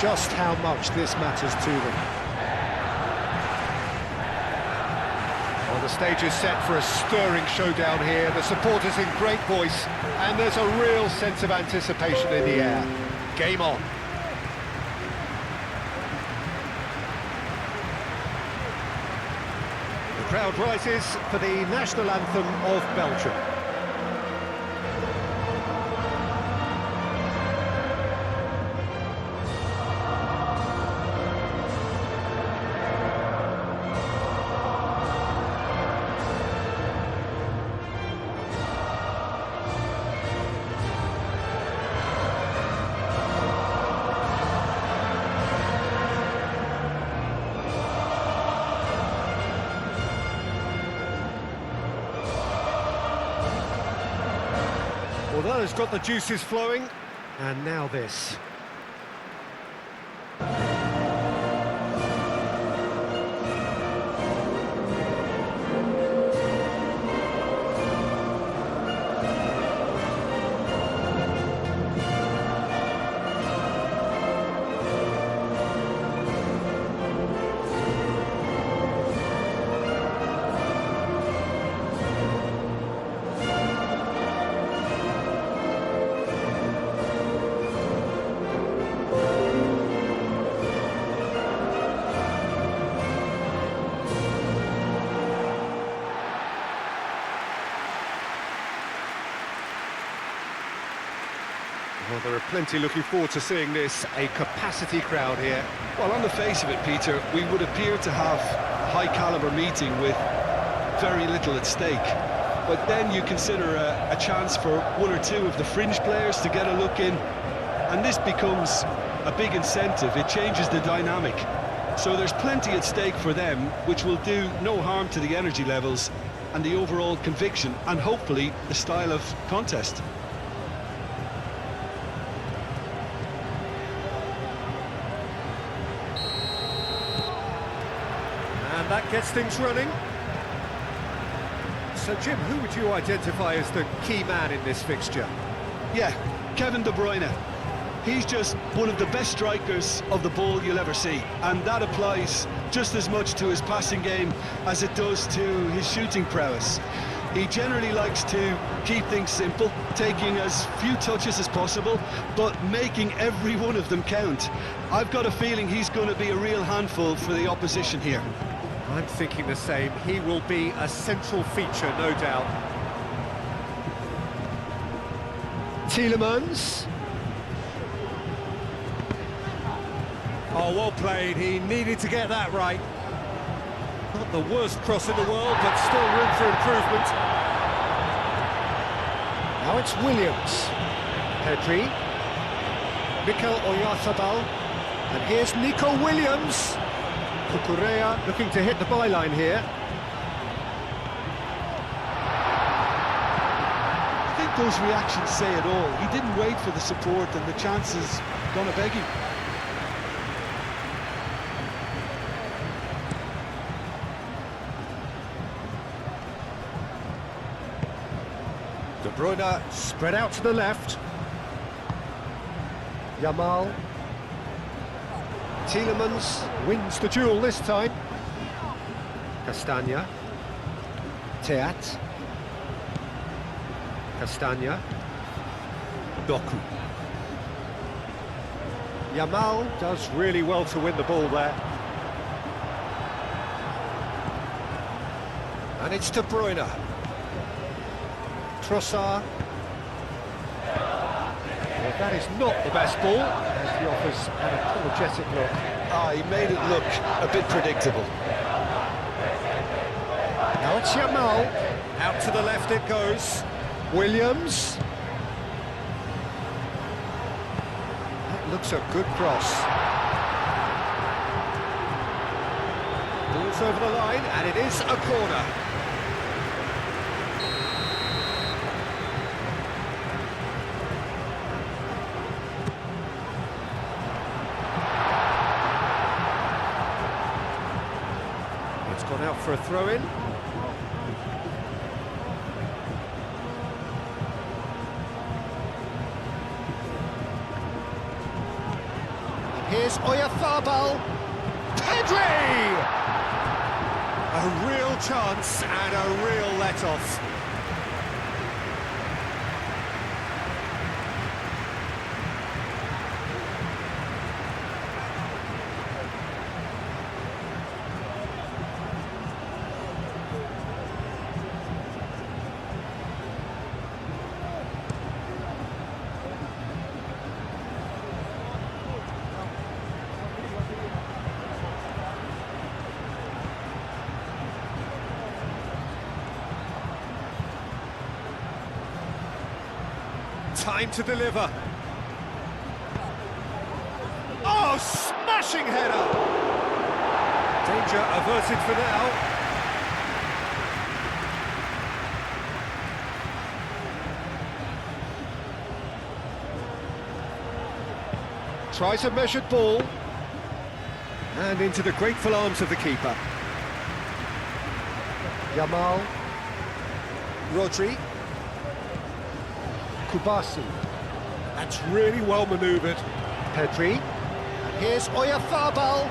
just how much this matters to them. Well, the stage is set for a stirring showdown here. The supporters in great voice, and there's a real sense of anticipation in the air. Game on. The crowd rises for the national anthem of Belgium. Well, that has got the juices flowing, and now this. Well, there are plenty looking forward to seeing this, a capacity crowd here. Well, on the face of it, Peter, we would appear to have a high-caliber meeting with very little at stake. But then you consider a chance for one or two of the fringe players to get a look in, and this becomes a big incentive. It changes the dynamic. So there's plenty at stake for them, which will do no harm to the energy levels and the overall conviction, and hopefully the style of contest. And that gets things running. So, Jim, who would you identify as the key man in this fixture? Yeah, Kevin De Bruyne. He's just one of the best strikers of the ball you'll ever see, and that applies just as much to his passing game as it does to his shooting prowess. He generally likes to keep things simple, taking as few touches as possible, but making every one of them count. I've got a feeling he's going to be a real handful for the opposition here. I'm thinking the same. He will be a central feature, no doubt. Tielemans. Oh, well played. He needed to get that right. Not the worst cross in the world, but still room for improvement. Now it's Williams. Pedri. Mikel Oyarzabal. And here's Nico Williams. Cucurella looking to hit the byline here. I think those reactions say it all. He didn't wait for the support, and the chances gonna beg him. De Bruyne spread out to the left. Yamal. Tielemans wins the duel this time. Castagna. Teat. Castagna. Doku. Yamal does really well to win the ball there. And it's De Bruyne. Trossard. Well, that is not the best ball, as he offers an apologetic look. He made it look a bit predictable. Now it's Yamal. Out to the left it goes. Williams. That looks a good cross. Ball's over the line, and it is a corner. It's gone out for a throw-in. Here's here's Oyarzabal. Pedri! A real chance and a real let-off. Time to deliver. Oh, smashing header! Danger averted for now. Tries a measured ball. And into the grateful arms of the keeper. Yamal. Rodri. Kubasi. That's really well manoeuvred. Pedri. And here's Oyarzabal.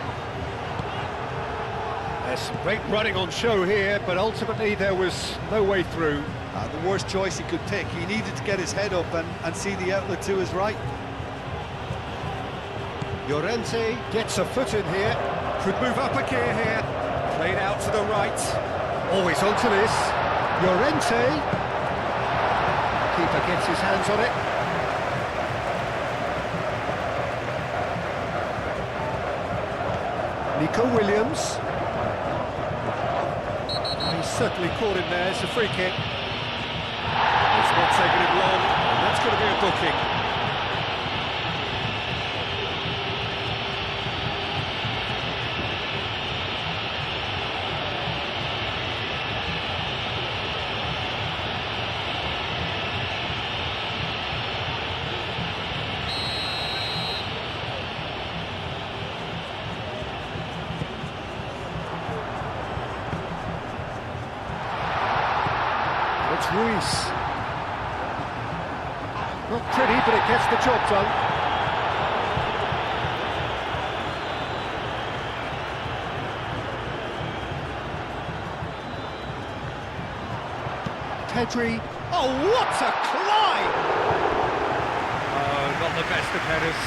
There's some great running on show here, but ultimately there was no way through. The worst choice he could pick. He needed to get his head up and see the outlet to his right. Llorente gets a foot in here. Could move up a gear here. Played out to the right. Always onto this. Llorente. Keeper gets his hands on it. Nico Williams. He's certainly caught him there. It's a free kick. It's not taking him long, and that's going to be a booking. It's Ruiz. Not pretty, but it gets the job done. Pedri. Oh, what a climb! Oh, not the best of headers.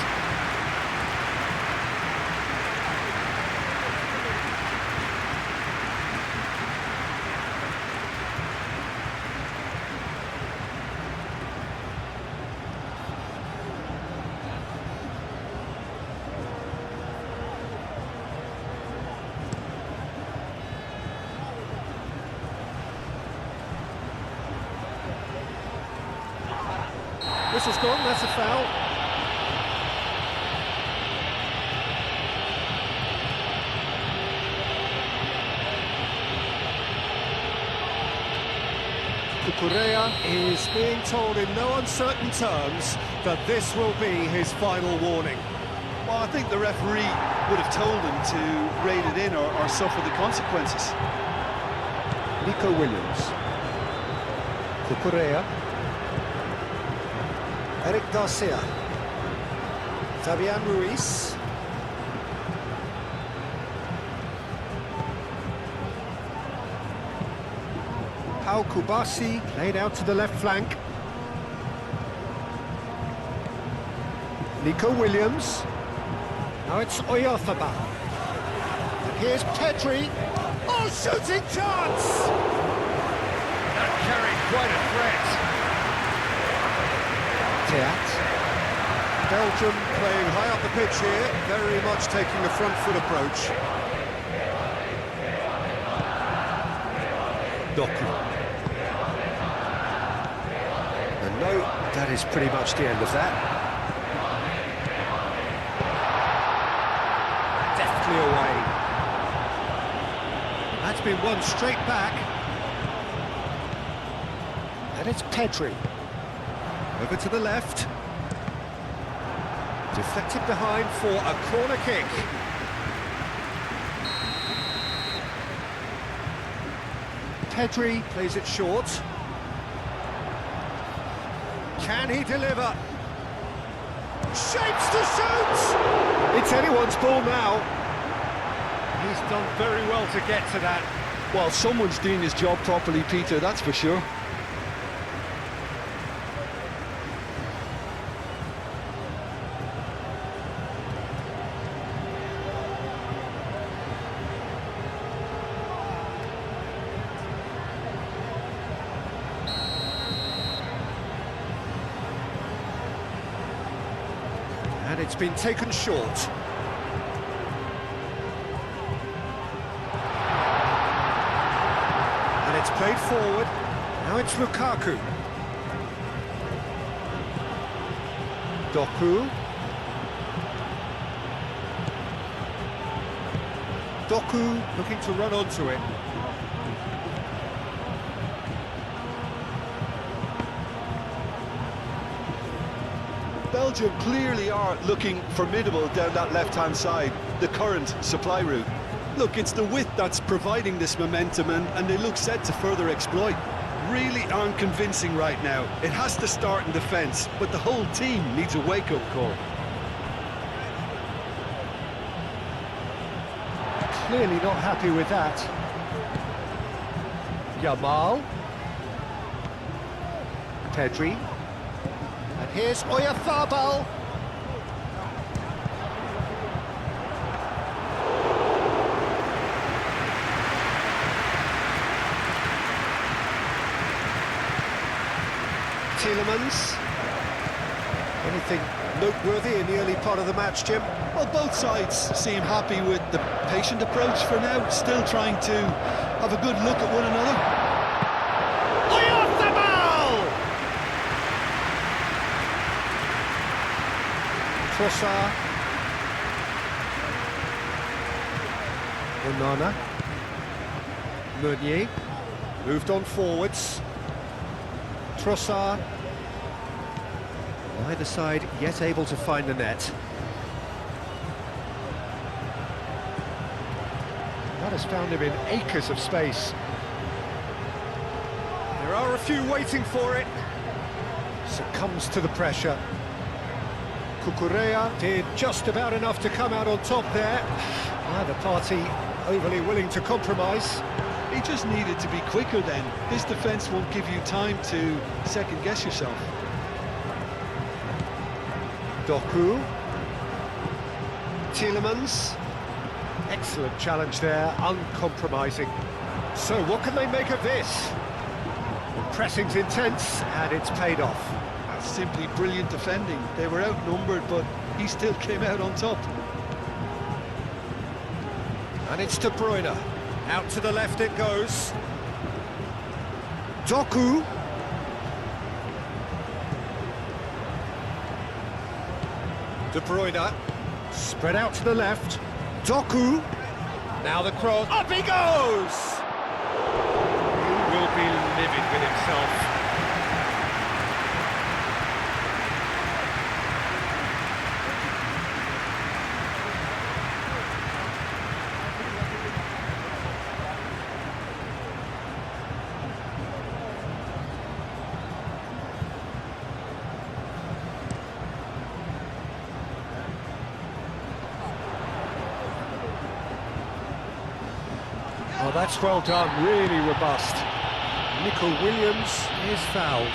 Whistle's gone, that's a foul. Cucurella is being told in no uncertain terms that this will be his final warning. Well, I think the referee would have told him to rein it in or suffer the consequences. Nico Williams. Cucurella. Eric Garcia. Fabian Ruiz. Pau Kubasi played out to the left flank. Nico Williams. Now it's Oyarzabal. And here's Pedri. Oh, shooting chance! That carried quite a threat. Belgium playing high up the pitch here, very much taking a front foot approach. Doku. And no, that is pretty much the end of that. Deftly away. That's been won straight back. And it's Pedri. Over to the left. Deflected behind for a corner kick. Pedri plays it short. Can he deliver? Shapes to shoot! It's anyone's ball now. He's done very well to get to that. Well, someone's doing his job properly, Peter, that's for sure. And it's been taken short. And it's played forward. Now it's Lukaku. Doku. Doku looking to run onto it. Belgium clearly are looking formidable down that left-hand side, the current supply route. Look, it's the width that's providing this momentum, and they look set to further exploit. Really aren't convincing right now. It has to start in defence, but the whole team needs a wake-up call. Clearly not happy with that. Yamal. Pedri. And here's Oyarzabal. Tielemans. Anything noteworthy in the early part of the match, Jim? Well, both sides seem happy with the patient approach for now, still trying to have a good look at one another. Oyarzabal! Trossard. Onana. Meunier. Moved on forwards. Trossard. Either side yet able to find the net. That has found him in acres of space. There are a few waiting for it. Succumbs to the pressure. Cucurella did just about enough to come out on top there. Neither party overly willing to compromise. He just needed to be quicker then. This defence won't give you time to second-guess yourself. Doku. Tielemans. Excellent challenge there, uncompromising. So what can they make of this? Pressing's intense, and it's paid off. That's simply brilliant defending. They were outnumbered, but he still came out on top. And it's De Bruyne. Out to the left it goes. Doku. De Bruyne. Spread out to the left. Doku. Now the cross. Up he goes! He will be livid with himself. Oh, that's well done, really robust. Nico Williams is fouled.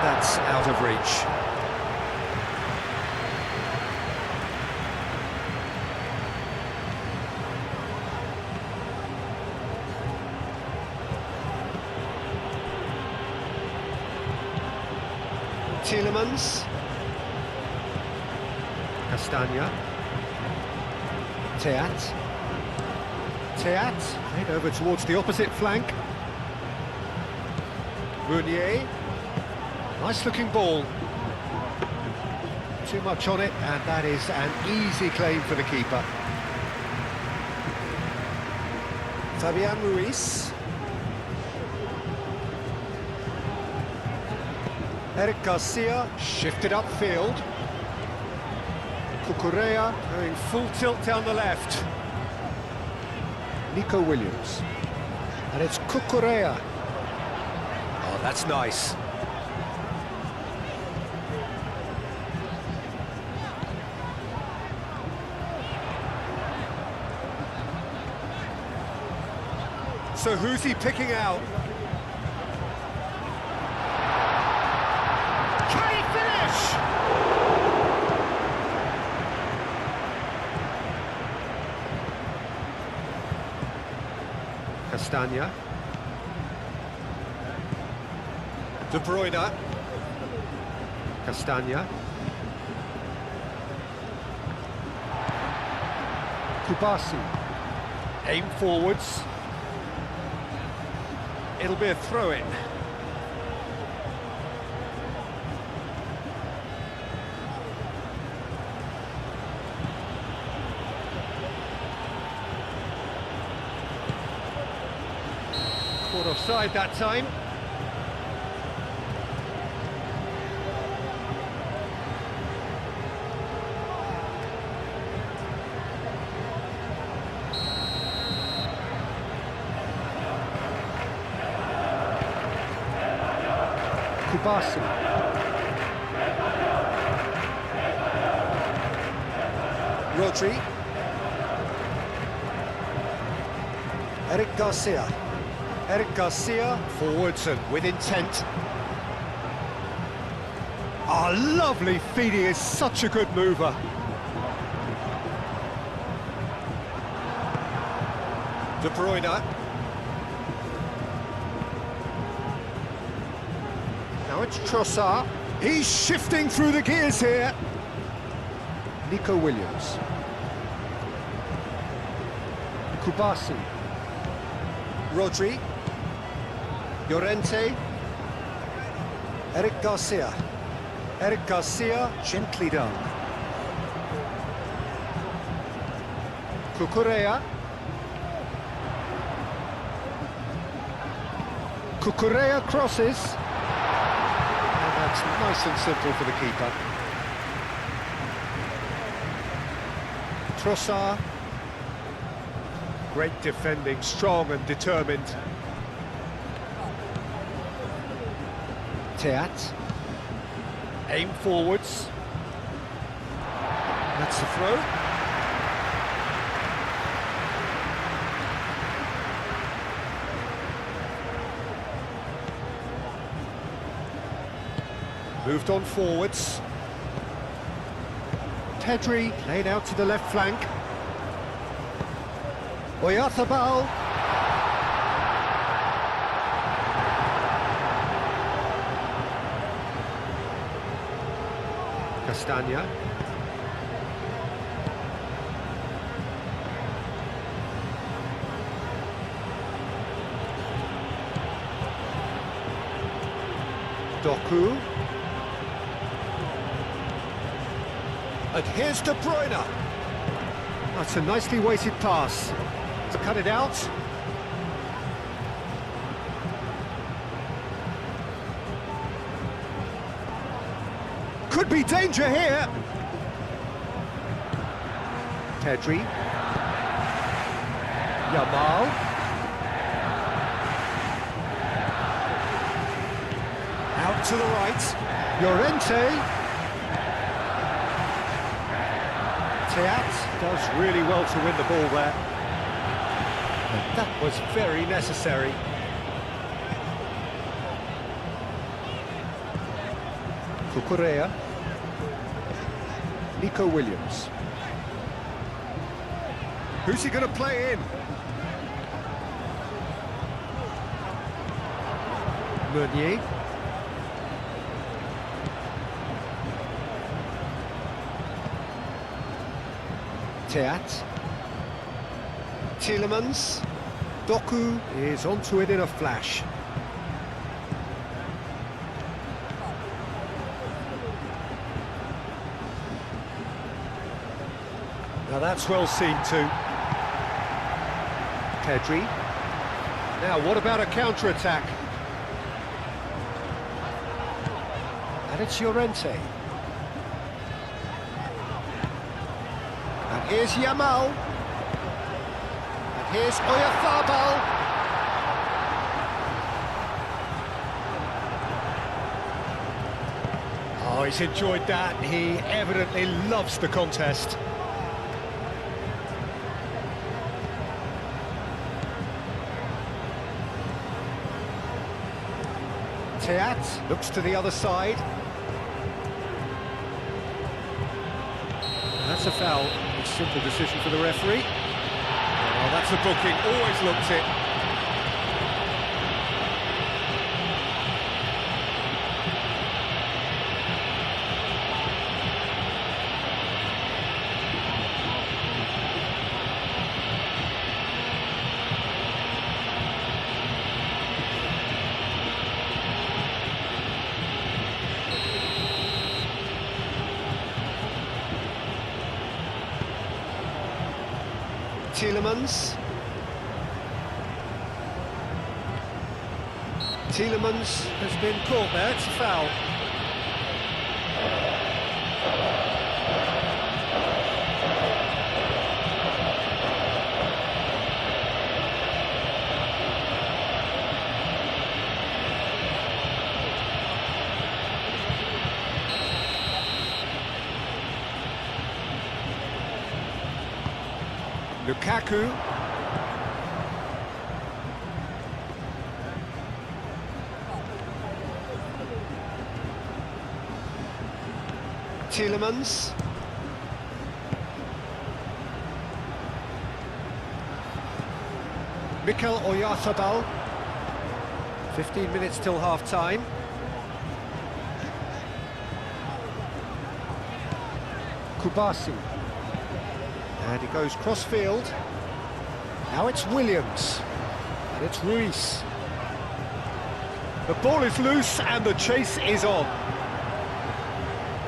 That's out of reach. Tielemans. Castagna. Teat. Played over towards the opposite flank. Meunier. Nice looking ball. Too much on it, and that is an easy claim for the keeper. Fabian Ruiz. Eric Garcia shifted upfield. Cucurella going full tilt down the left. Nico Williams. And it's Cucurella. Oh, that's nice. So who's he picking out? Can he finish? Castagna. De Bruyne. Castagna. Kubasi. Aim forwards. It'll be a throw-in. Caught offside that time. Kubasi. Rodri. Eric Garcia. Eric Garcia forwards and with intent. Ah, lovely feet, he is such a good mover. De Bruyne. Now it's Trossard. He's shifting through the gears here. Nico Williams. Kubasi. Rodri. Llorente. Eric Garcia. Eric Garcia, gently done. Cucurella. Cucurella crosses. And that's nice and simple for the keeper. Trossard. Great defending, strong and determined. Teat. Aim forwards. That's the throw. Moved on forwards. Pedri laid out to the left flank. Oyarzabal. Castagna. Doku. And here's De Bruyne. That's a nicely weighted pass. To cut it out. Could be danger here. Pedri. Yamal. Out to the right. Llorente. Teat does really well to win the ball there. But that was very necessary. Cucurella. Nico Williams. Who's he going to play in? Meunier. Teat. Tielemans. Doku is onto it in a flash. Now that's well seen too. Pedri. Now what about a counter-attack? And it's Llorente. And here's Yamal. And here's Oyarzabal. Oh, he's enjoyed that. He evidently loves the contest. Teat looks to the other side. That's a foul. A simple decision for the referee. Oh, that's a booking. Always looked it. Tielemans has been caught there, it's a foul. Lukaku. Tielemans. Mikel Oyarzabal. 15 minutes till half-time. Kubasi. And he goes cross-field. Now it's Williams. And it's Ruiz. The ball is loose and the chase is on.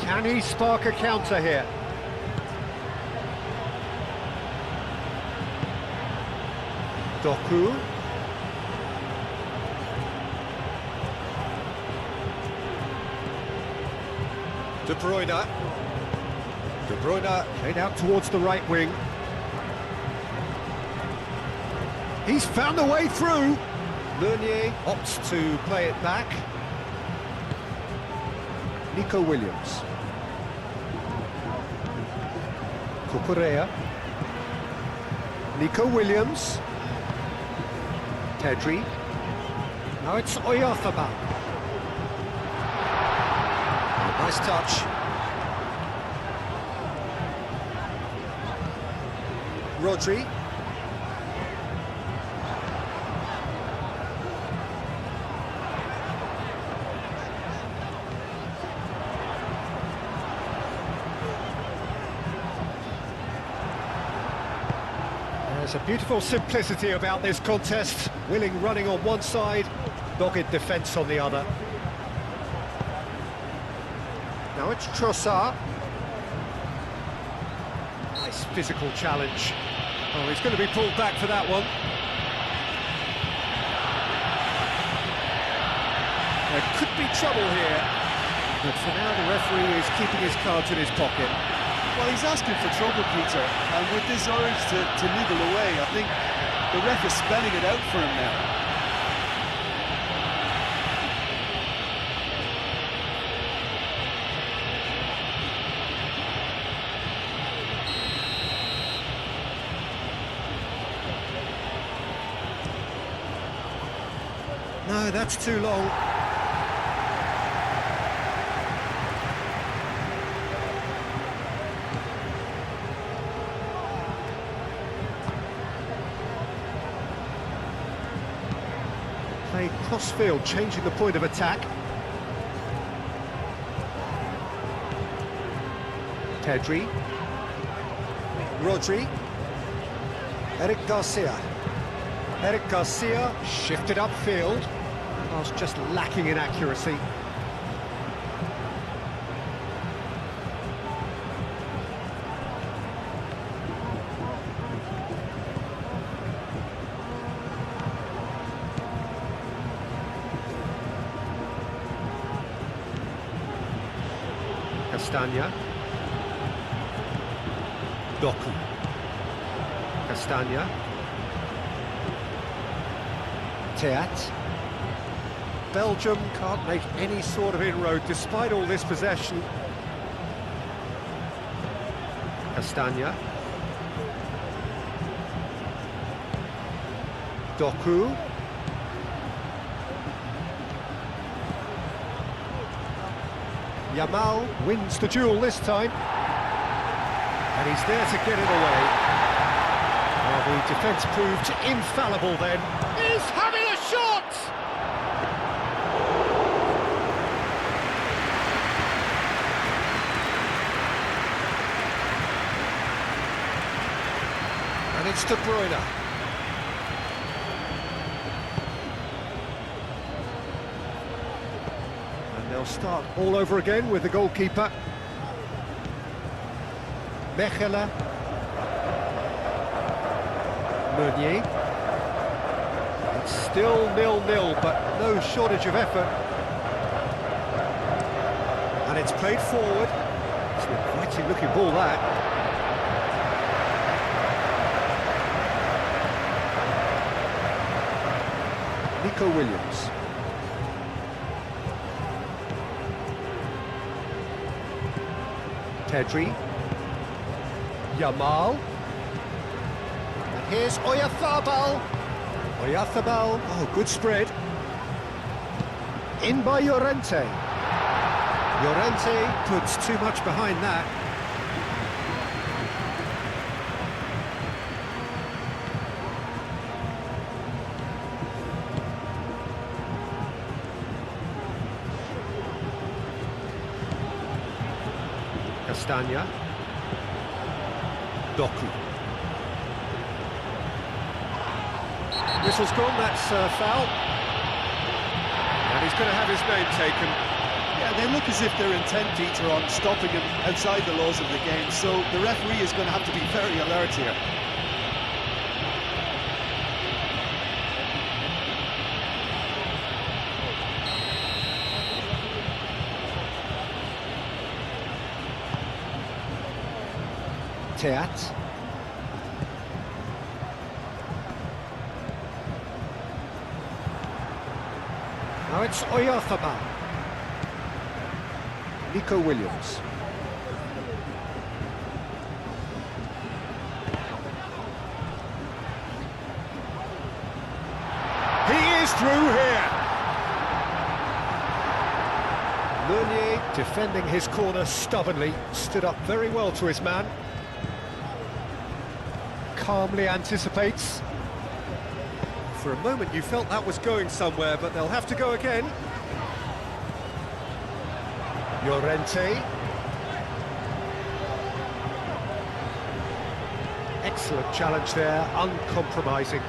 Can he spark a counter here? Doku. De Bruyne. De Bruyne played out towards the right wing. He's found a way through. Meunier opts to play it back. Nico Williams. Cucurella. Nico Williams. Pedri. Now it's Oyarzabal. Nice touch. Rodri. There's a beautiful simplicity about this contest. Willing running on one side, dogged defence on the other. Now it's Trossard. Nice physical challenge. Oh, he's going to be pulled back for that one. There could be trouble here, but for now the referee is keeping his cards in his pocket. Well, he's asking for trouble, Peter, and with this urge to niggle away, I think the ref is spelling it out for him now. No, that's too long. Played cross-field, changing the point of attack. Pedri. Rodri. Eric Garcia. Eric Garcia shifted upfield. Was just lacking in accuracy. Castagna. Doku. Castagna. Teat. Belgium can't make any sort of inroad despite all this possession. Castagna. Doku. Yamal wins the duel this time. And he's there to get it away. Well, the defence proved infallible then. He's having a shot! And it's De Bruyne. And they'll start all over again with the goalkeeper. Mechelen. Meunier. It's still 0-0, but no shortage of effort. And it's played forward. It's an inviting looking ball, that. Nico Williams. Pedri. Yamal. And here's Oyarzabal. Oyarzabal. Oh, good spread. In by Llorente. Llorente puts too much behind that. Castagna. Doku. Whistle's gone, that's foul. And he's going to have his name taken. Yeah, they look as if they're intent, Peter, on stopping him outside the laws of the game, so the referee is going to have to be very alert here. Teat. Now it's Oyarzabal. Nico Williams. He is through here. Meunier, defending his corner stubbornly, stood up very well to his man. Calmly anticipates. For a moment you felt that was going somewhere, but they'll have to go again. Llorente. Excellent challenge there, uncompromising.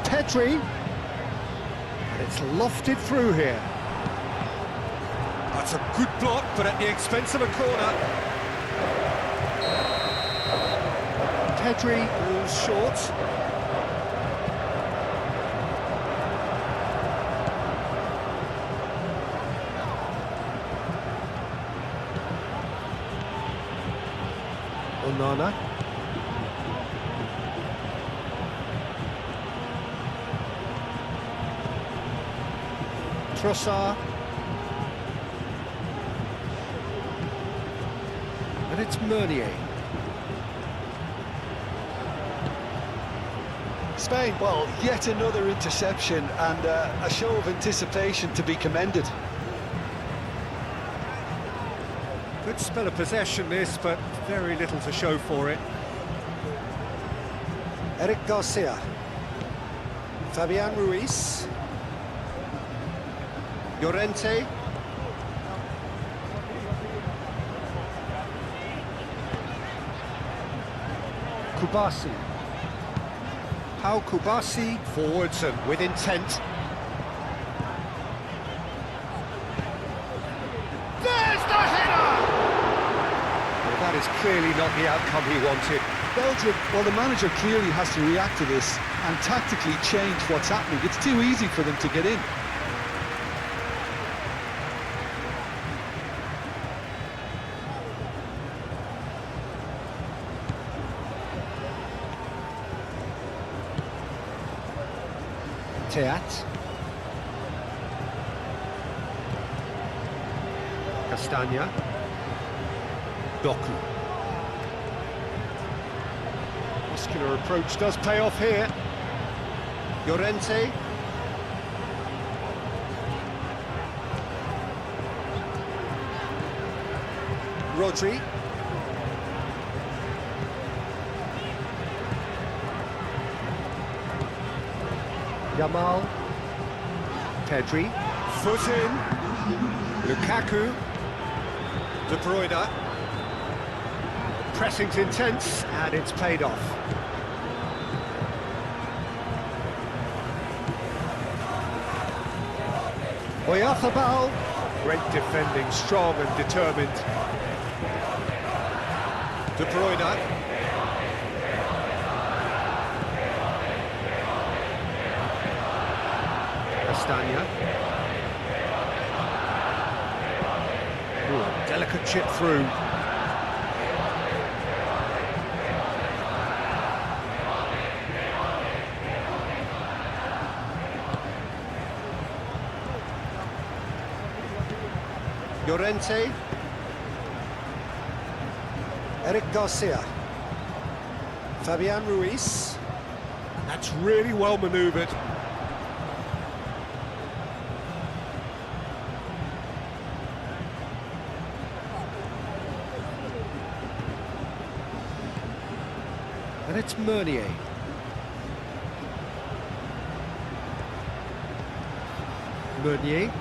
Pedri. And it's lofted through here. That's a good block, but at the expense of a corner. Pedri falls short. Onana. Trossard. And it's Meunier. Spain, well, yet another interception and a show of anticipation to be commended. Good spell of possession this, but very little to show for it. Eric Garcia. Fabian Ruiz. Llorente. Kubasi. Pau Kubasi forwards and with intent. There's the header! Well, that is clearly not the outcome he wanted. Belgium, well, the manager clearly has to react to this and tactically change what's happening. It's too easy for them to get in. Teat. Castagna. Doku. Muscular approach does pay off here. Llorente. Rodri. Yamal. Pedri. Foot in. Lukaku. De Bruyne. Pressing's intense, and it's paid off. Oyarzabal. Great defending, strong and determined. De Bruyne. Castagna. Ooh, delicate chip through. Llorente. Eric Garcia. Fabian Ruiz. That's really well manoeuvred. And it's Meunier. Meunier.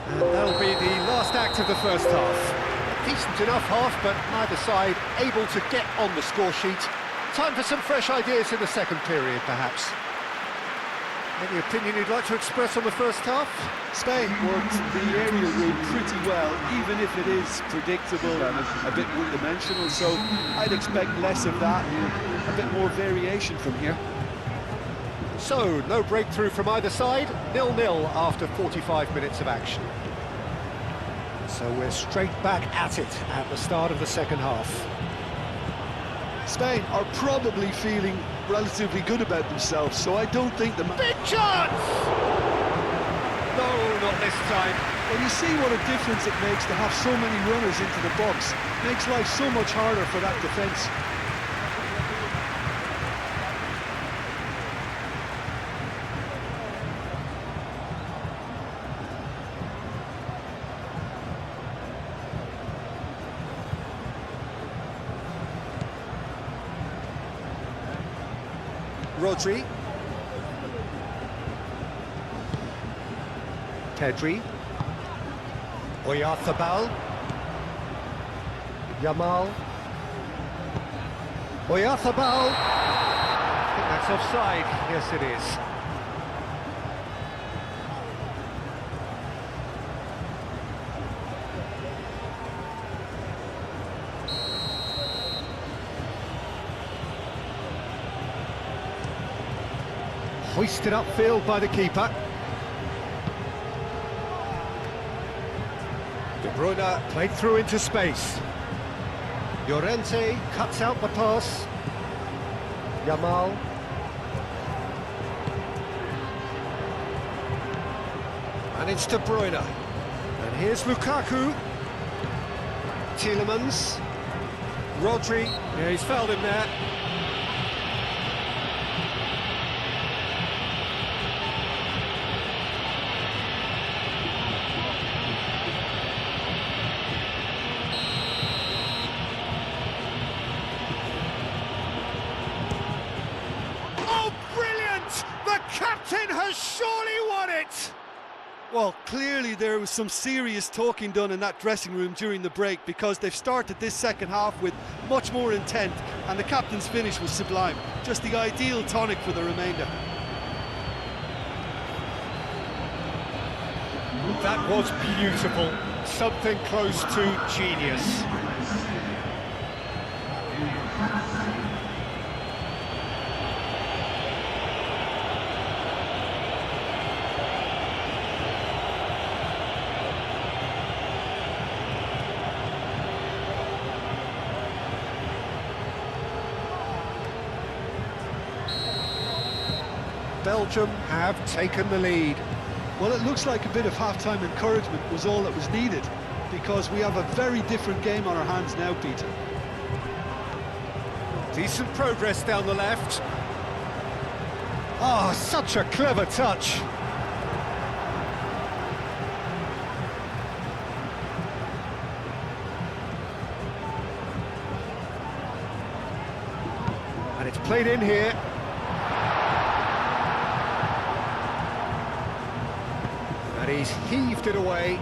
And that'll be the last act of the first half. Decent enough half, but neither side able to get on the score sheet. Time for some fresh ideas in the second period, perhaps. Any opinion you'd like to express on the first half? Spain worked the aerial route pretty well, even if it is predictable and a bit one-dimensional, so I'd expect less of that and a bit more variation from here. So, no breakthrough from either side, 0-0 after 45 minutes of action. So we're straight back at it at the start of the second half. Spain are probably feeling relatively good about themselves, so I don't think the... Big chance! No, not this time. Well, you see what a difference it makes to have so many runners into the box. Makes life so much harder for that defence. Rodri. Pedri. Oyarzabal. Yamal. Oyarzabal. I think that's offside. Yes, it is. Hoisted upfield by the keeper. De Bruyne played through into space. Llorente cuts out the pass. Yamal. And it's De Bruyne. And here's Lukaku. Tielemans. Rodri. Yeah, he's fouled him there. Captain has surely won it! Well, clearly there was some serious talking done in that dressing room during the break, because they've started this second half with much more intent, and the captain's finish was sublime. Just the ideal tonic for the remainder. That was beautiful. Something close to genius. Belgium have taken the lead. Well, it looks like a bit of half-time encouragement was all that was needed, because we have a very different game on our hands now, Peter. Decent progress down the left. Oh, such a clever touch. And it's played in here. And he's heaved it away.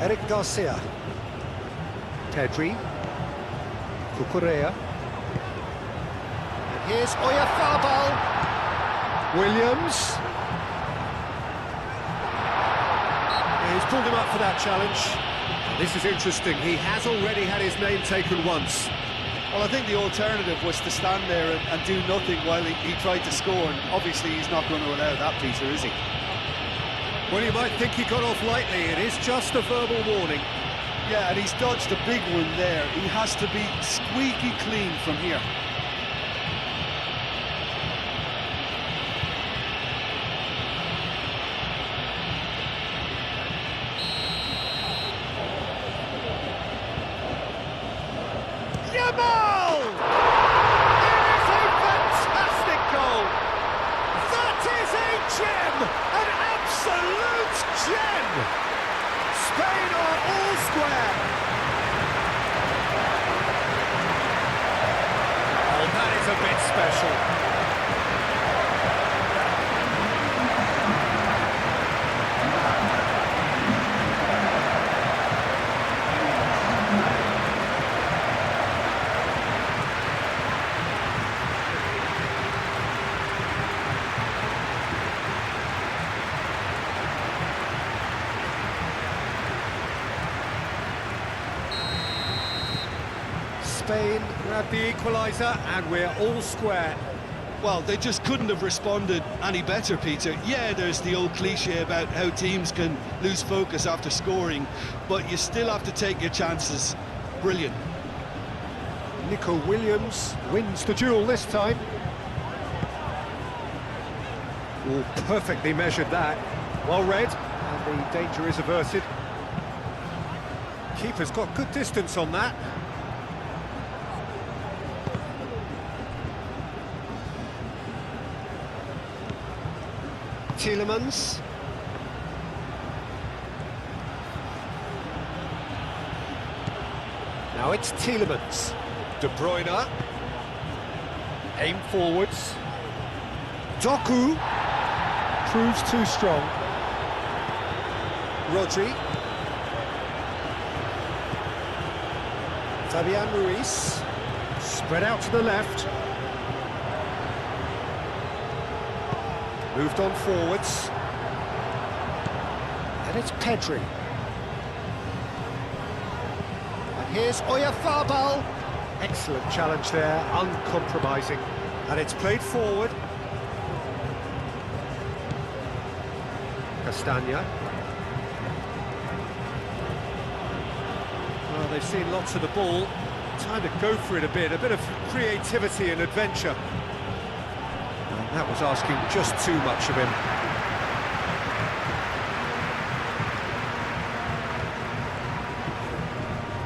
Eric Garcia. Pedri. Cucurella. And here's Oyarzabal. Williams. Yeah, he's pulled him up for that challenge. This is interesting. He has already had his name taken once. Well, I think the alternative was to stand there and do nothing while he tried to score, and obviously he's not going to allow that, Peter, is he? Well, you might think he got off lightly. It is just a verbal warning. Yeah, and he's dodged a big one there. He has to be squeaky clean from here. Yamal! It is a fantastic goal! That is a gem! An absolute gem! Spain are all square! Oh, that is a bit special. Spain grab the equaliser and we're all square. Well, they just couldn't have responded any better, Peter. Yeah, there's the old cliche about how teams can lose focus after scoring, but you still have to take your chances. Brilliant. Nico Williams wins the duel this time. Oh, perfectly measured that. Well read, and the danger is averted. Keeper's got good distance on that. Tielemans. Now it's Tielemans. De Bruyne. Aim forwards. Doku. Proves too strong. Rodri. Fabian Ruiz. Spread out to the left. Moved on forwards. And it's Pedri. And here's Oyarzabal. Excellent challenge there, uncompromising. And it's played forward. Castagna. Well, they've seen lots of the ball. Time to go for it a bit of creativity and adventure. That was asking just too much of him.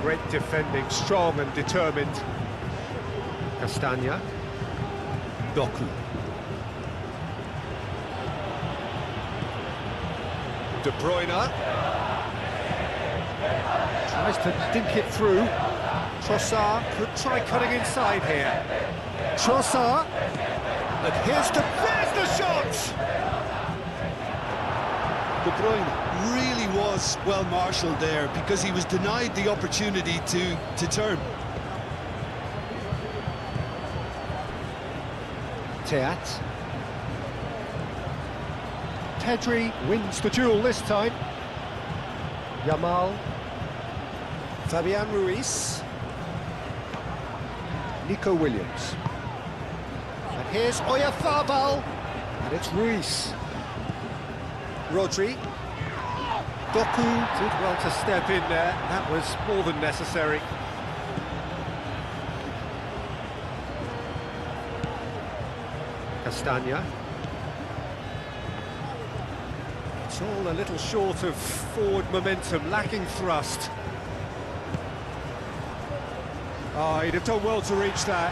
Great defending, strong and determined. Castagna. Doku. De Bruyne. Tries to dink it through. Trossard could try cutting inside here. Trossard. And there's the shot! De Bruyne really was well marshalled there, because he was denied the opportunity to turn. Teat. Pedri wins the duel this time. Yamal. Fabian Ruiz. Nico Williams. And here's Oyarzabal. And it's Ruiz. Rodri. Doku did well to step in there. That was more than necessary. Castagna. It's all a little short of forward momentum, lacking thrust. Oh, he'd have done well to reach that.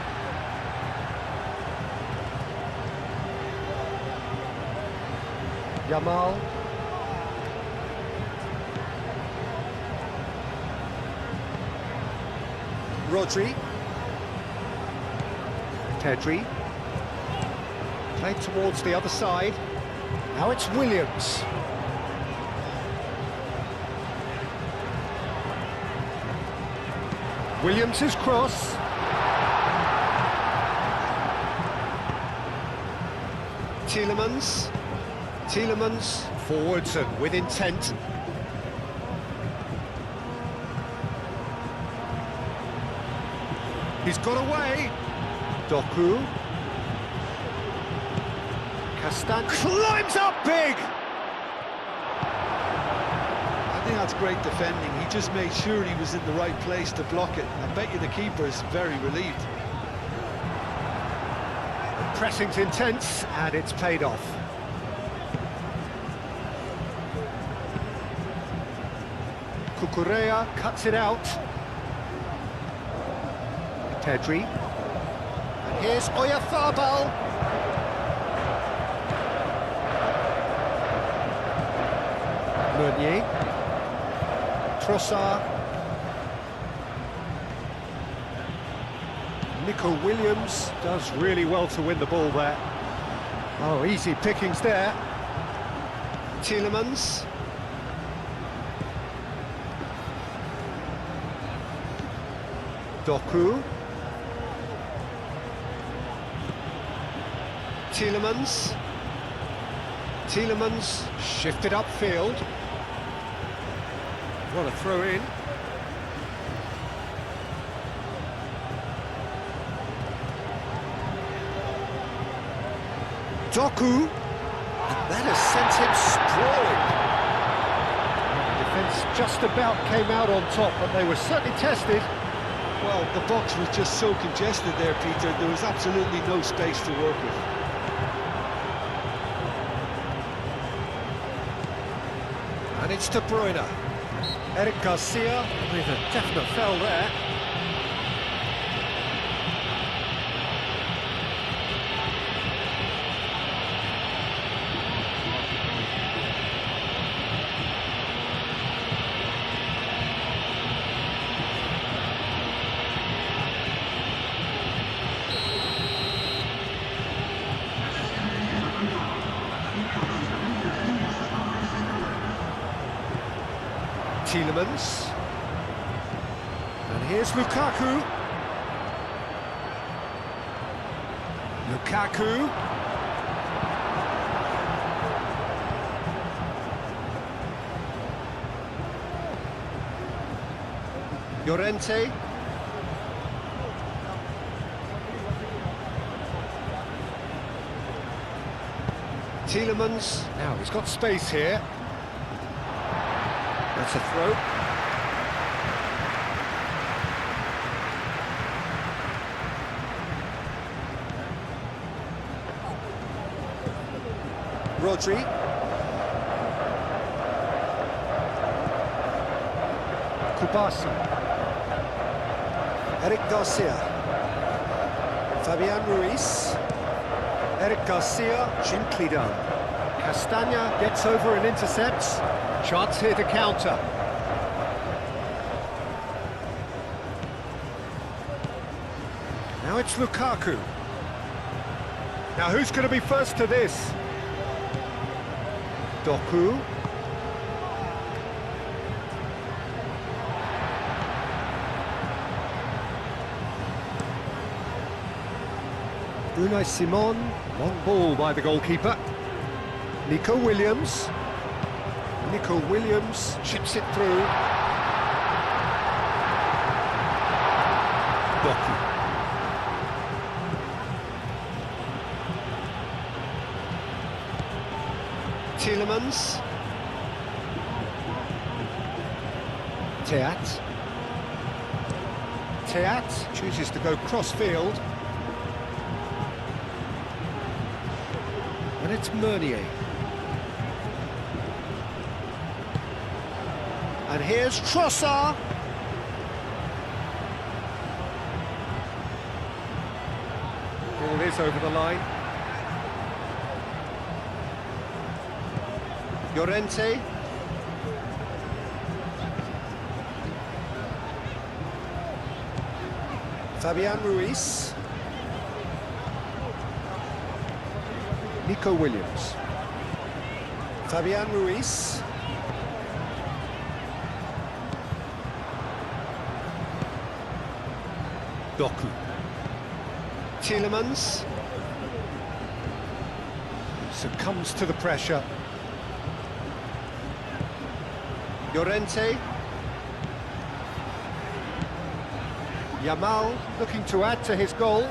Yamal. Rodri. Pedri. Played towards the other side. Now it's Williams. Williams' cross. Tielemans forwards and with intent. He's got away. Doku. Castagna climbs up big. I think that's great defending. He just made sure he was in the right place to block it. I bet you the keeper is very relieved. Pressing's intense, and it's paid off. Cucurella cuts it out. Pedri. And here's Oyarzabal. Meunier. Trossard. Nico Williams does really well to win the ball there. Oh, easy pickings there. Tielemans. Doku. Tielemans shifted upfield. What a throw in. Doku, and that has sent him sprawling. The defence just about came out on top, but they were certainly tested. Well, the box was just so congested there, Peter. There was absolutely no space to work with. And it's De Bruyne. Eric Garcia with a definite foul there. Tielemans. And here's Lukaku. Llorente. Tielemans. Now he's got space here. That's a throw. Rodri. Kubasi. Eric Garcia. Fabian Ruiz. Eric Garcia, gently done. Castagna gets over and intercepts. Chance here to counter. Now it's Lukaku. Now who's going to be first to this? Doku. Unai Simon, long ball by the goalkeeper. Nico Williams chips it through. Doku. Tielemans. Teat chooses to go cross-field. And it's Meunier. And here's Trossard. Ball is over the line. Llorente. Fabian Ruiz. Nico Williams. Fabian Ruiz. Doku. Tielemans. Succumbs to the pressure. Llorente. Yamal looking to add to his goal.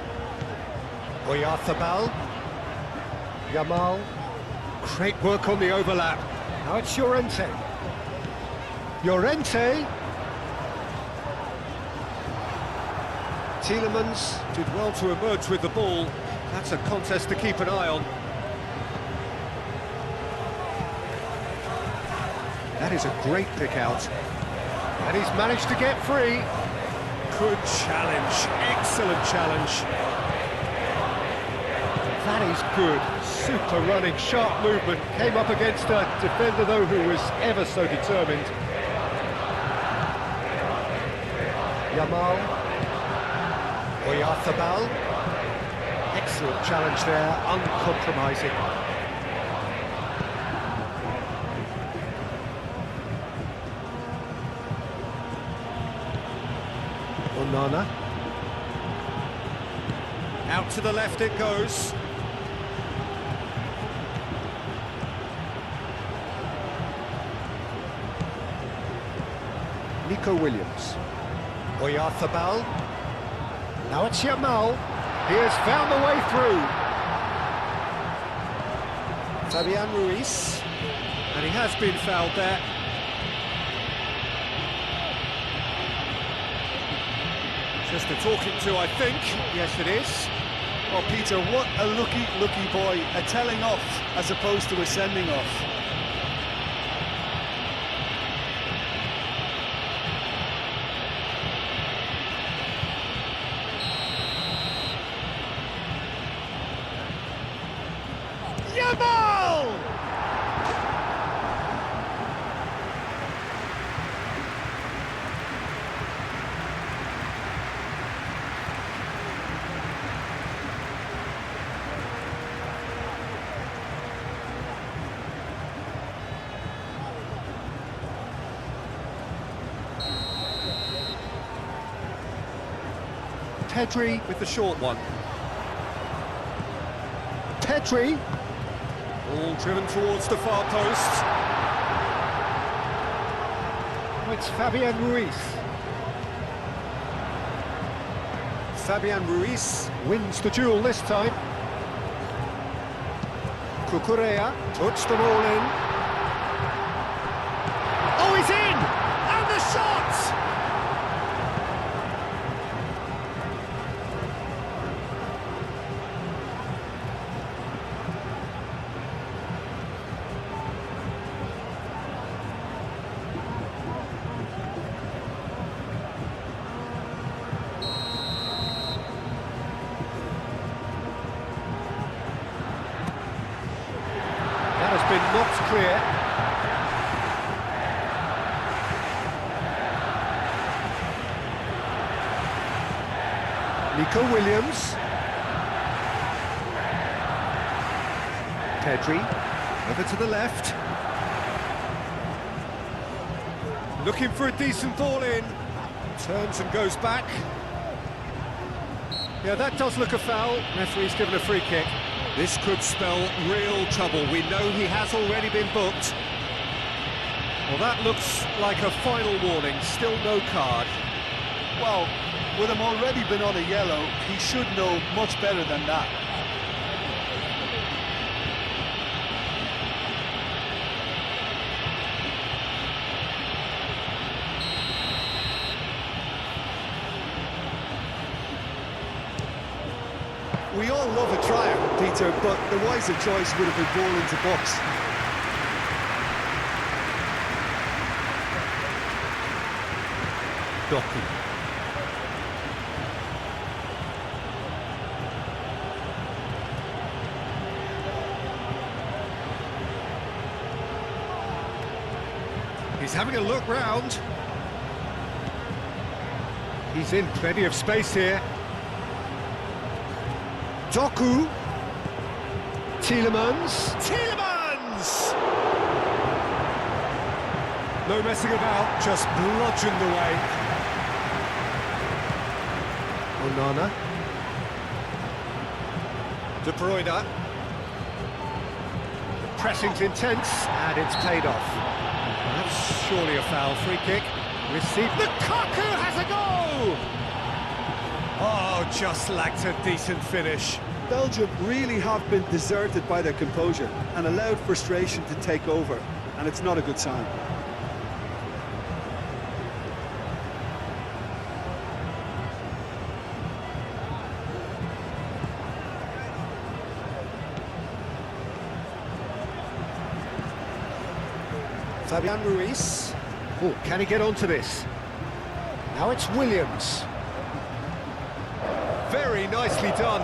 Oyarzabal. Yamal. Great work on the overlap. Now it's Llorente. Llorente. Tielemans did well to emerge with the ball. That's a contest to keep an eye on. That is a great pick out. And he's managed to get free. Good challenge, excellent challenge. That is good, super running, sharp movement. Came up against a defender though who was ever so determined. Yamal. Oyarzabal. Excellent challenge there, uncompromising. Onana. Out to the left it goes. Nico Williams. Oyarzabal. Now it's Yamal. He has found the way through. Fabian Ruiz. And he has been fouled there. Just a talking to, I think. Yes, it is. Oh, Peter, what a lucky boy. A telling off as opposed to a sending off. Yamal! Pedri with the short one. Pedri. Ball driven towards the far post. Oh, it's Fabian Ruiz. Fabian Ruiz wins the duel this time. Cucurella touched them all in. Oh, he's in! And the shot! Been knocked clear. Nico Williams. Pedri over to the left. Looking for a decent ball in. Turns and goes back. Yeah, that does look a foul. Referee's given a free kick. This could spell real trouble. We know he has already been booked. Well, that looks like a final warning. Still no card. Well, with him already been on a yellow, he should know much better than that. We all love a triumph. Peter, but the wiser choice would have been ball into box. Doku. He's having a look round. He's in plenty of space here. Doku. Tielemans. No messing about, just bludgeoned away. Onana. De Bruyne. The pressing's intense, and it's paid off. That's surely a foul. Free kick. Received. Lukaku has a goal! Oh, just lacked a decent finish. Belgium really have been deserted by their composure and allowed frustration to take over, and it's not a good sign. Fabian Ruiz. Oh, can he get onto this? Now it's Williams. Very nicely done.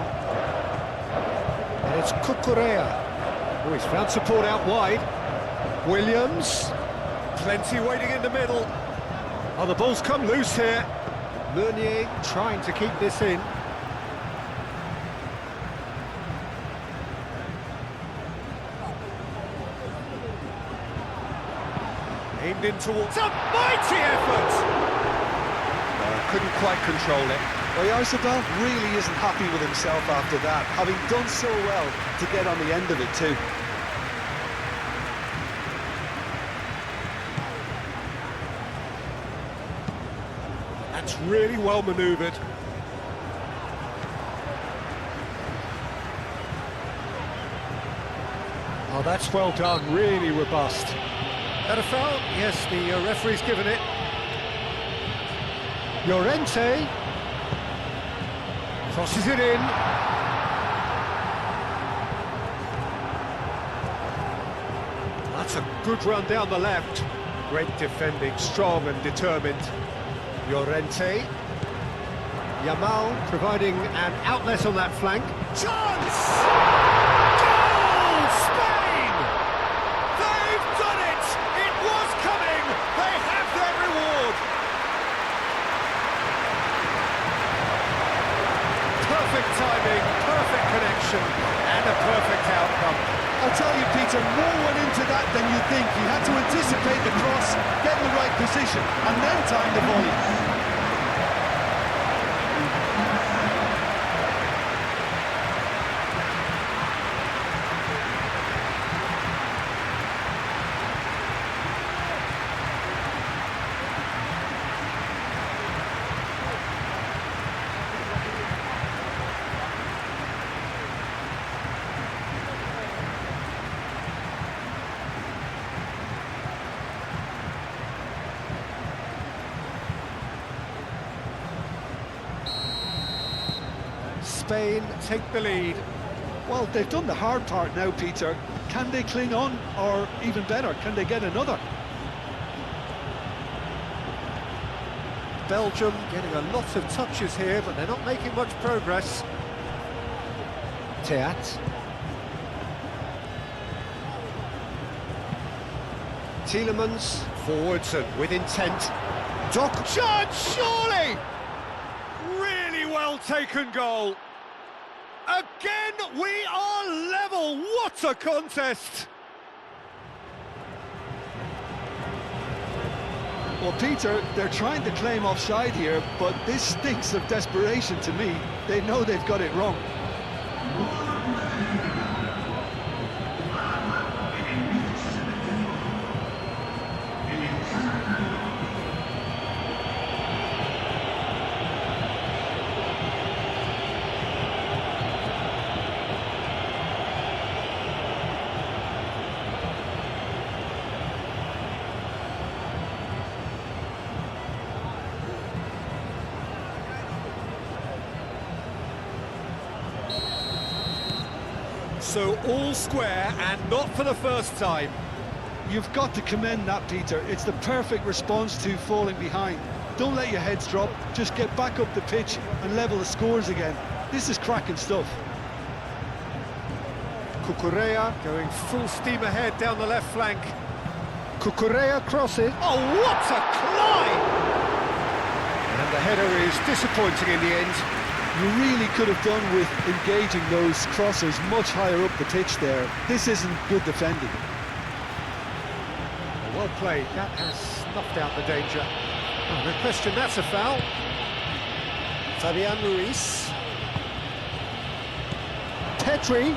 And it's Cucurella. Oh, he's found support out wide. Williams. Plenty waiting in the middle. Oh, the ball's come loose here. Meunier trying to keep this in. Aimed in towards a mighty effort! Couldn't quite control it. Oyarzabal really isn't happy with himself after that, having done so well to get on the end of it too. That's really well manoeuvred. Oh, that's well done, really robust. That a foul? Yes, the referee's given it. Llorente crosses it in. That's a good run down the left. Great defending, strong and determined. Llorente. Yamal providing an outlet on that flank. Chance! Perfect timing, perfect connection, and a perfect outcome. I'll tell you, Peter, more went into that than you think. He had to anticipate the cross, get in the right position, and then time the volley. Spain take the lead. Well, they've done the hard part now, Peter. Can they cling on, or even better, can they get another? Belgium getting a lot of touches here, but they're not making much progress. Teat. Tielemans, forwards and with intent. Doc, chance, surely! Really well taken goal. Again, we are level. What a contest! Well, Peter, they're trying to claim offside here, but this stinks of desperation to me. They know they've got it wrong. So all square and not for the first time. You've got to commend that, Peter. It's the perfect response to falling behind. Don't let your heads drop, just get back up the pitch and level the scores again. This is cracking stuff. Cucurella going full steam ahead down the left flank. Cucurella crosses. Oh, what a climb! And the header is disappointing in the end. You really could have done with engaging those crossers much higher up the pitch there. This isn't good defending. Well played, that has snuffed out the danger. Oh, no question, that's a foul. Fabian Ruiz. Pedri.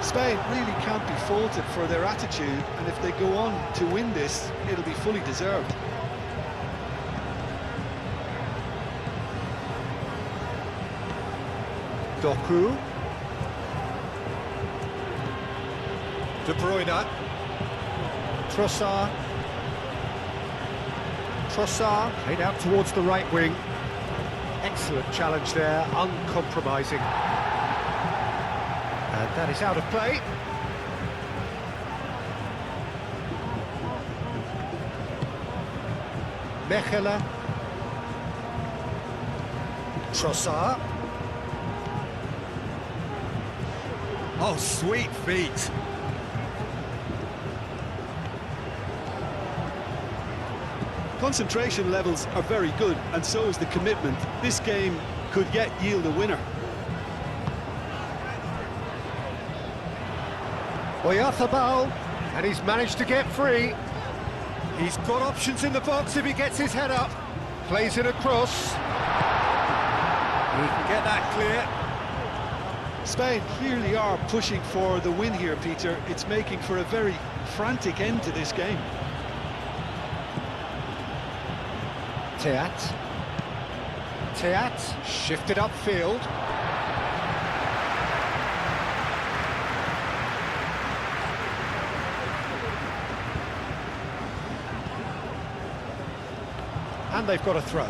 Spain really can't be faulted for their attitude, and if they go on to win this, it'll be fully deserved. Doku. De Bruyne. Trossard. Trossard played out towards the right wing. Excellent challenge there, uncompromising. And that is out of play. Mechelen. Trossard. Oh, sweet feet. Concentration levels are very good, and so is the commitment. This game could yet yield a winner. Oyarzabal, and he's managed to get free. He's got options in the box if he gets his head up. Plays it across. He can get that clear. Spain clearly are pushing for the win here, Peter. It's making for a very frantic end to this game. Teat. Teat shifted upfield. And they've got a throw.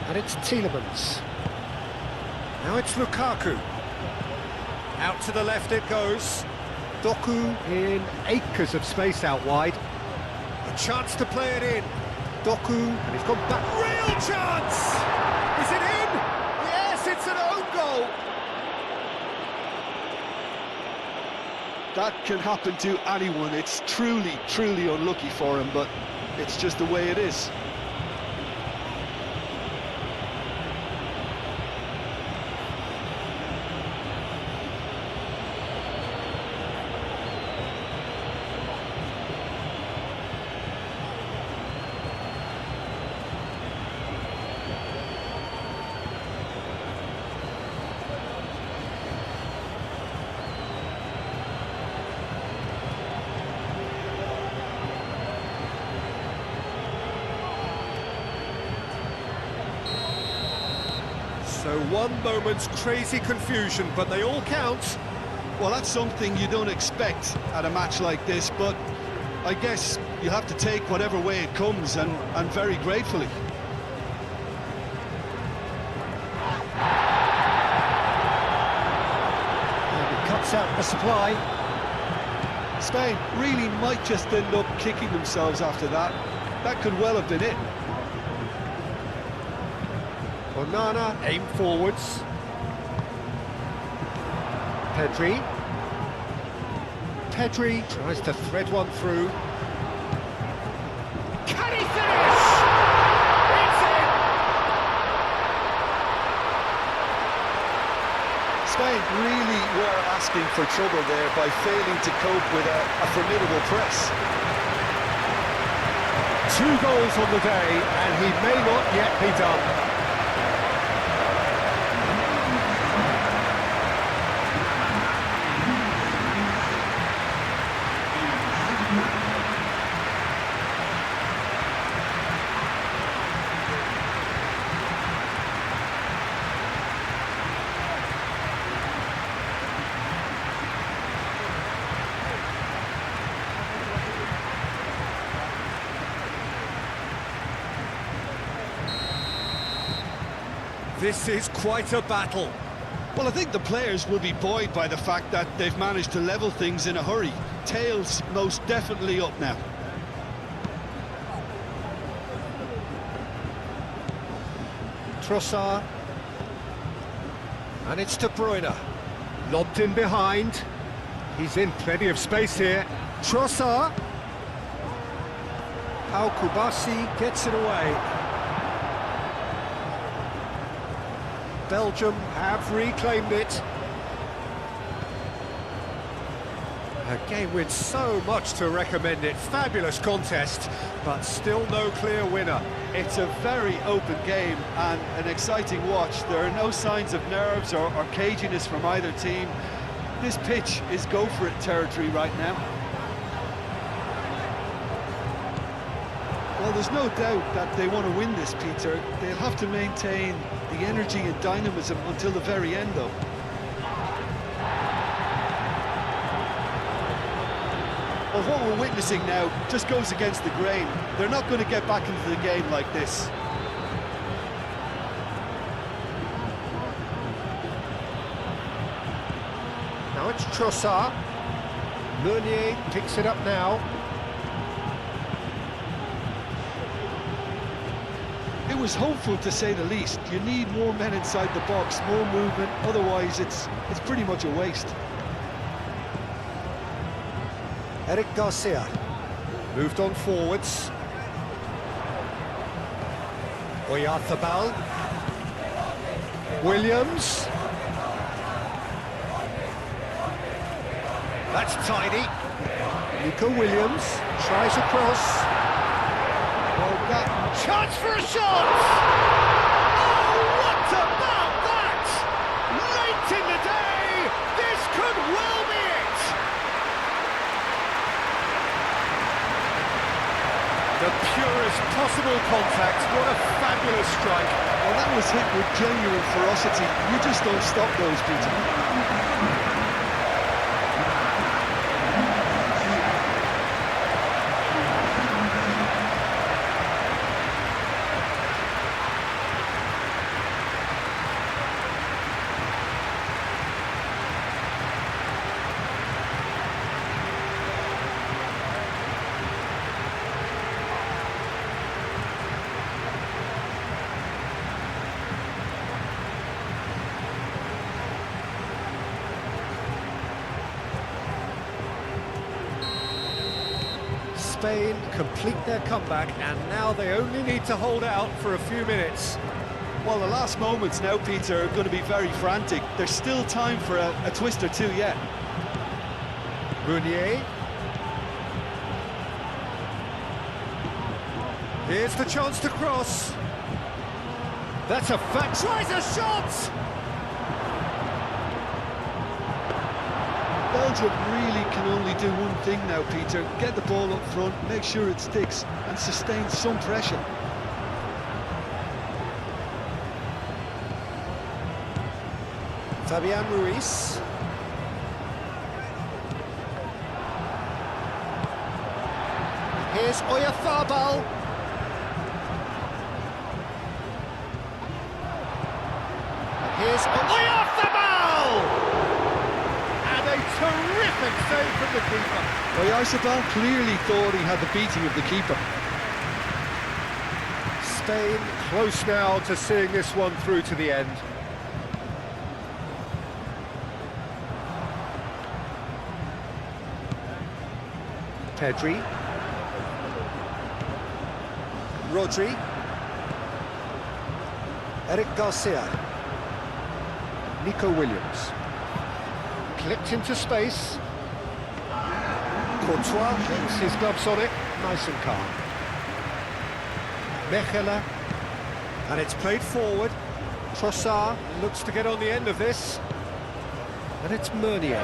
And it's Tielemans. Now it's Lukaku. Out to the left it goes. Doku in acres of space out wide. A chance to play it in. Doku, and he's gone back. Real chance! Is it in? Yes, it's an own goal. That can happen to anyone. It's truly, truly unlucky for him, but it's just the way it is. So one moment's crazy confusion, but they all count. Well, that's something you don't expect at a match like this, but I guess you have to take whatever way it comes, and very gratefully. And he cuts out the supply. Spain really might just end up kicking themselves after that. That could well have been it. Onana aim forwards. Pedri. Pedri tries to thread one through. Can he finish? It's in! Spain really were asking for trouble there by failing to cope with a formidable press. 2 goals on the day, and he may not yet be done. This is quite a battle. Well, I think the players will be buoyed by the fact that they've managed to level things in a hurry. Tails most definitely up now. Trossard. And it's De Bruyne. Lobbed in behind. He's in plenty of space here. Trossard. Al Kubasi gets it away. Belgium have reclaimed it. A game with so much to recommend it. Fabulous contest, but still no clear winner. It's a very open game and an exciting watch. There are no signs of nerves or caginess from either team. This pitch is go-for-it territory right now. Well, there's no doubt that they want to win this, Peter. They'll have to maintain the energy and dynamism until the very end, though. Well, what we're witnessing now just goes against the grain. They're not going to get back into the game like this. Now it's Trossard. Meunier picks it up now. It was hopeful, to say the least. You need more men inside the box, more movement, otherwise it's pretty much a waste. Eric Garcia moved on forwards. Oyarzabal. Williams. That's tidy. Nico Williams tries a cross. Well, that chance for a shot! Oh, what about that? Late in the day, this could well be it! The purest possible contact, what a fabulous strike. Well, that was hit with genuine ferocity. You just don't stop those, Peter. Spain complete their comeback, and now they only need to hold out for a few minutes. Well, the last moments now, Peter, are going to be very frantic. There's still time for a twist or two yet. Meunier. Here's the chance to cross. That's a fact. Tries a shot! Belgium really can only do one thing now, Peter. Get the ball up front, make sure it sticks, and sustain some pressure. Fabian Ruiz. Here's Oyarzabal. Here's Oyarzabal! And a terrific save from the keeper. Oyarzabal clearly thought he had the beating of the keeper. Spain close now to seeing this one through to the end. Pedri. Rodri. Eric Garcia. Nico Williams. Clipped into space. Courtois keeps his gloves on it, nice and calm. Mechela. And it's played forward. Trossard looks to get on the end of this. And it's Meunier.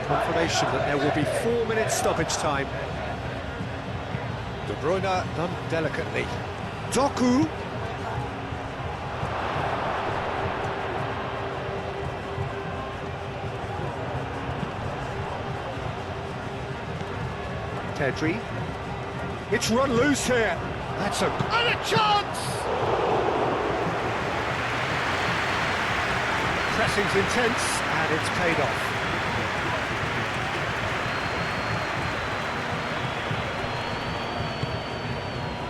Confirmation that there will be 4 minutes stoppage time. De Bruyne done delicately. Doku. Pedri. It's run loose here. That's and a chance! Pressing's intense, and it's paid off.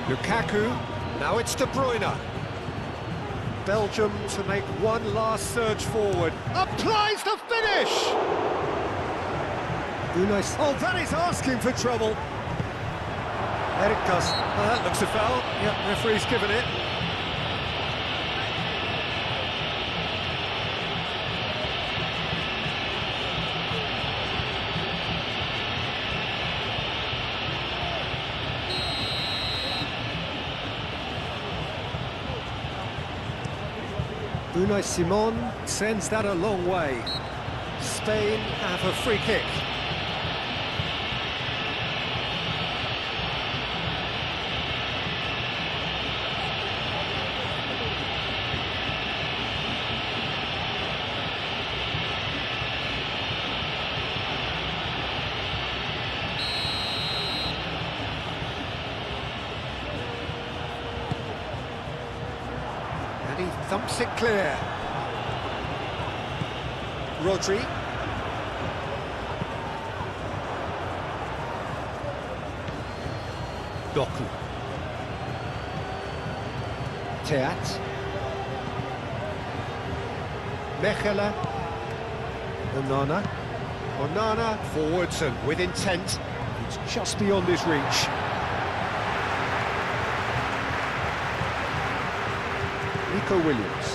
Lukaku, now it's De Bruyne. Belgium to make one last surge forward. Applies the finish! Oh, that is asking for trouble. Eric does. That looks a foul. Yep, referee's given it. Unai Simon sends that a long way. Spain have a free kick. And he thumps it clear. Rodri. Doku. Teat. Mechelen. Onana. Onana forwards and with intent. It's just beyond his reach. Nico Williams.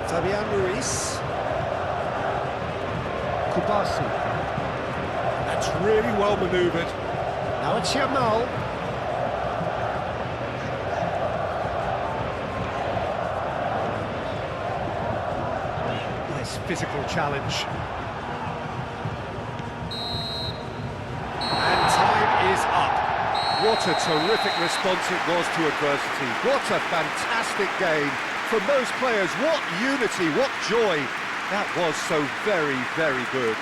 Fabian Ruiz. Kubasi. That's really well manoeuvred. Now it's Yamal. Nice physical challenge. And time is up. What a terrific response it was to adversity. What a fantastic game. From those players, what unity, what joy. That was so very, very good.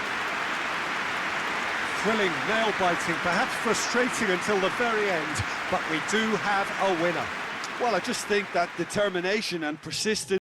Thrilling, nail-biting, perhaps frustrating until the very end, but we do have a winner. Well, I just think that determination and persistence